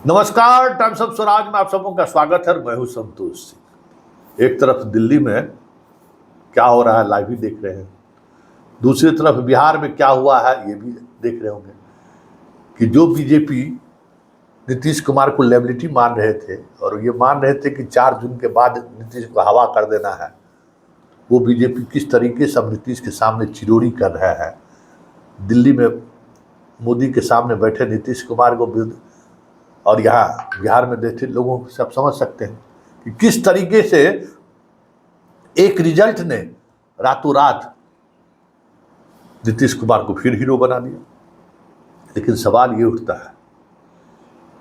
नमस्कार, times of Swaraj में आप सबों का स्वागत है। मैं हूं संतोष सिंह। एक तरफ दिल्ली में क्या हो रहा है लाइव ही देख रहे हैं, दूसरी तरफ बिहार में क्या हुआ है ये भी देख रहे होंगे कि जो बीजेपी नीतीश कुमार को लेबिलिटी मान रहे थे और ये मान रहे थे कि 4 जून के बाद नीतीश को हवा कर देना है, वो बीजेपी किस तरीके से अब नीतीश के सामने चिरोरी कर रहा है। दिल्ली में मोदी के सामने बैठे नीतीश कुमार को और यहाँ बिहार में बैठे लोगों से आप समझ सकते हैं कि किस तरीके से एक रिजल्ट ने रातों रात नीतीश कुमार को फिर हीरो बना दिया। लेकिन सवाल ये उठता है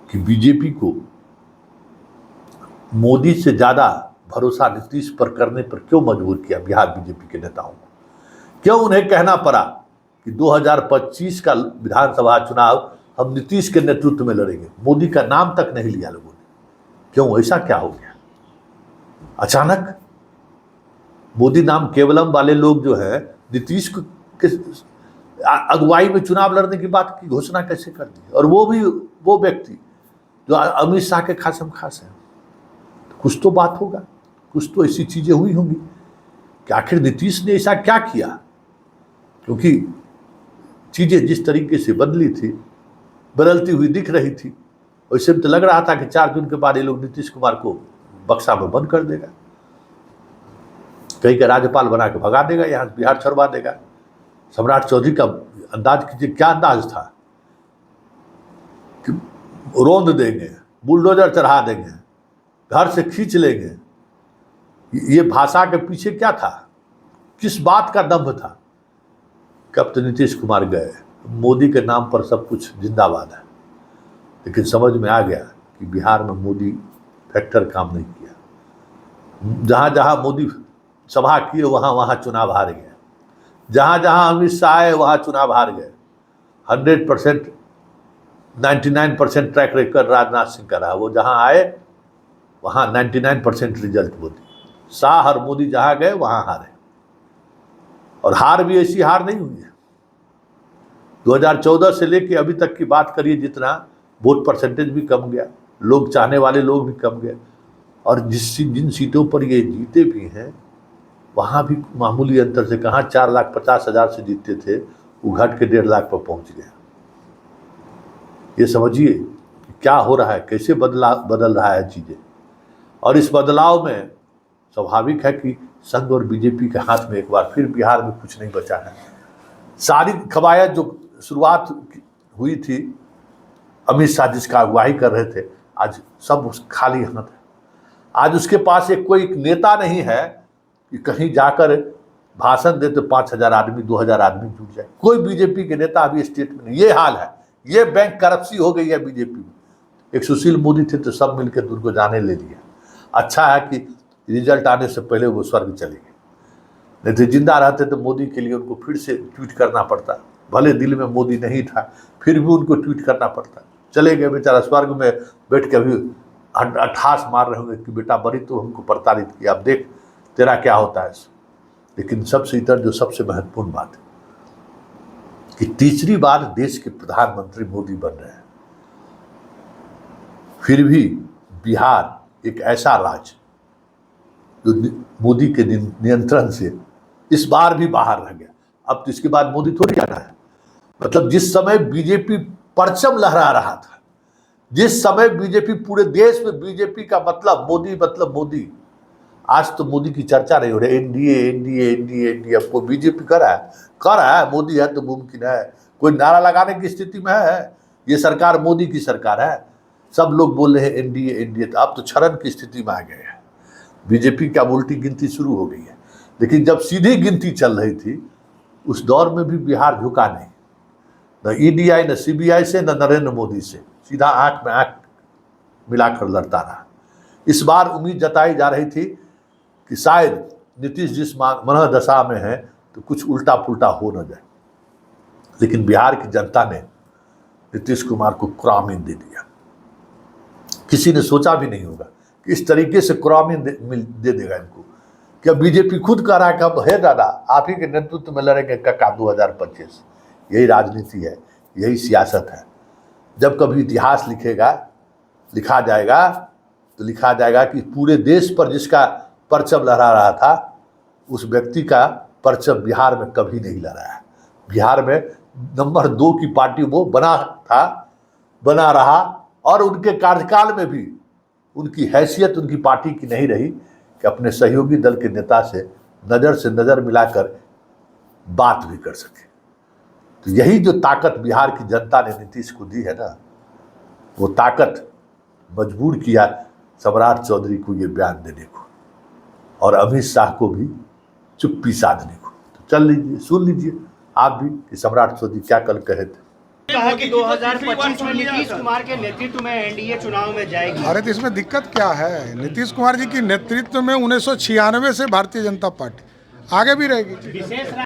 कि बीजेपी को मोदी से ज़्यादा भरोसा नीतीश पर करने पर क्यों मजबूर किया बिहार बीजेपी के नेताओं को? क्यों उन्हें कहना पड़ा कि 2025 का विधानसभा चुनाव हम नीतीश के नेतृत्व में लड़ेंगे? मोदी का नाम तक नहीं लिया लोगों ने। क्यों, ऐसा क्या हो गया? अचानक मोदी नाम केवलम वाले लोग जो है नीतीश के अगुवाई में चुनाव लड़ने की बात की घोषणा कैसे कर दी? और वो भी वो व्यक्ति जो अमित शाह के खासम खास है। कुछ तो बात होगा, कुछ तो ऐसी चीजें हुई होंगी कि आखिर नीतीश ने ऐसा क्या किया, क्योंकि चीजें जिस तरीके से बदलती हुई दिख रही थी, वैसे तो लग रहा था कि 4 जून के बाद ये लोग नीतीश कुमार को बक्सा में बंद कर देगा, कहीं का राज्यपाल बना के भगा देगा, यहाँ बिहार छोड़वा देगा। सम्राट चौधरी का अंदाज कीजिए, क्या अंदाज था कि रौंद देंगे, बुलडोजर चढ़ा देंगे, घर से खींच लेंगे। ये भाषा के पीछे क्या था, किस बात का दम्भ था? कब तो नीतीश कुमार गए, मोदी के नाम पर सब कुछ जिंदाबाद है। लेकिन समझ में आ गया कि बिहार में मोदी फैक्टर काम नहीं किया। जहाँ जहाँ मोदी सभा किए वहाँ वहाँ चुनाव हार गए, जहाँ जहाँ अमित शाह आए वहाँ चुनाव हार गए। 100% 99% ट्रैक रिकॉर्ड राजनाथ सिंह का रहा, वो जहाँ आए वहाँ 99% रिजल्ट मोदी। शाह और मोदी जहाँ गए वहाँ हारे, और हार भी ऐसी हार नहीं हुई है। 2014 से लेके अभी तक की बात करिए, जितना वोट परसेंटेज भी कम गया, लोग चाहने वाले लोग भी कम गए, और जिन सीटों पर ये जीते भी हैं वहाँ भी मामूली अंतर से, कहाँ 4,50,000 से जीतते थे वो घट के 1.5 लाख पर पहुँच गया। ये समझिए कि क्या हो रहा है, कैसे बदल रहा है चीज़ें। और इस बदलाव में स्वाभाविक है कि संघ और बीजेपी के हाथ में एक बार फिर बिहार में कुछ नहीं बचा है। सारी कवायद जो शुरुआत हुई थी, अमित शाह जिसका अगुवाई कर रहे थे, आज सब खाली हाथ है। आज उसके पास एक कोई नेता नहीं है कि कहीं जाकर भाषण दे तो 5,000 आदमी 2,000 आदमी जुट जाए। कोई बीजेपी के नेता अभी स्टेट में नहीं। ये हाल है, ये बैंक करप्सी हो गई है बीजेपी में। एक सुशील मोदी थे तो सब मिलकर दूर को जाने ले लिया। अच्छा है कि रिजल्ट आने से पहले वो स्वर्ग चले गए, नहीं तो जिंदा रहते तो मोदी के लिए उनको फिर से ट्वीट करना पड़ता। भले दिल में मोदी नहीं था, फिर भी उनको ट्वीट करना पड़ता। चले गए बेचारा, स्वर्ग में बैठ के अभी अट्ठास मार रहे होंगे कि बेटा बड़ी तो हमको प्रताड़ित किया, अब देख तेरा क्या होता है। लेकिन सबसे इतर जो सबसे महत्वपूर्ण बात है कि तीसरी बार देश के प्रधानमंत्री मोदी बन रहे हैं, फिर भी बिहार एक ऐसा राज्य जो मोदी के नियंत्रण से इस बार भी बाहर रह गया। अब तो इसके बाद मोदी थोड़ी जाना है। मतलब जिस समय बीजेपी परचम लहरा रहा था, जिस समय बीजेपी पूरे देश में बीजेपी का मतलब मोदी, आज तो मोदी की चर्चा नहीं हो रही। एनडीए एनडीए एनडीए एनडीए, अब कोई बीजेपी कर रहा है मोदी है तो मुमकिन है, कोई नारा लगाने की स्थिति में है। ये सरकार मोदी की सरकार है, सब लोग बोल रहे हैं एनडीए एनडीए, तो अब तो क्षरण की स्थिति में आ गए हैं। बीजेपी का उल्टी गिनती शुरू हो गई है। लेकिन जब सीधी गिनती चल रही थी उस दौर में भी बिहार झुका नहीं, न ईडीआई न सीबीआई से न नरेंद्र मोदी से, सीधा आंख में आंख मिलाकर लड़ता रहा। इस बार उम्मीद जताई जा रही थी कि शायद नीतीश जिस मनोदशा में है तो कुछ उल्टा पुल्टा हो न जाए। लेकिन बिहार की जनता ने नीतीश कुमार को कुरामीन दे दिया। किसी ने सोचा भी नहीं होगा कि इस तरीके से कुरामीन दे देगा इनको। क्या बीजेपी खुद कह रहा है कि अब है दादा आप ही के नेतृत्व में लड़ेंगे कक्का 2025। यही राजनीति है, यही सियासत है। जब कभी इतिहास लिखेगा लिखा जाएगा तो लिखा जाएगा कि पूरे देश पर जिसका परचम लहरा रहा था उस व्यक्ति का परचम बिहार में कभी नहीं लहराया है। बिहार में नंबर 2 की पार्टी वो बना रहा और उनके कार्यकाल में भी उनकी हैसियत उनकी पार्टी की नहीं रही कि अपने सहयोगी दल के नेता से नज़र मिलाकर बात भी कर सके। तो यही जो ताकत बिहार की जनता ने नीतीश को दी है ना, वो ताकत मजबूर किया सम्राट चौधरी को ये बयान देने को और अमित शाह को भी चुप्पी साधने को। तो चल लीजिए, सुन लीजिए आप भी कि सम्राट चौधरी क्या कल कहे थे। कहा कि 2025 में नीतीश कुमार के नेतृत्व में एनडीए चुनाव में जाएगी। अरे तो इसमें दिक्कत क्या है? नीतीश कुमार जी की नेतृत्व में 1996 से भारतीय जनता पार्टी आगे भी रहेगी।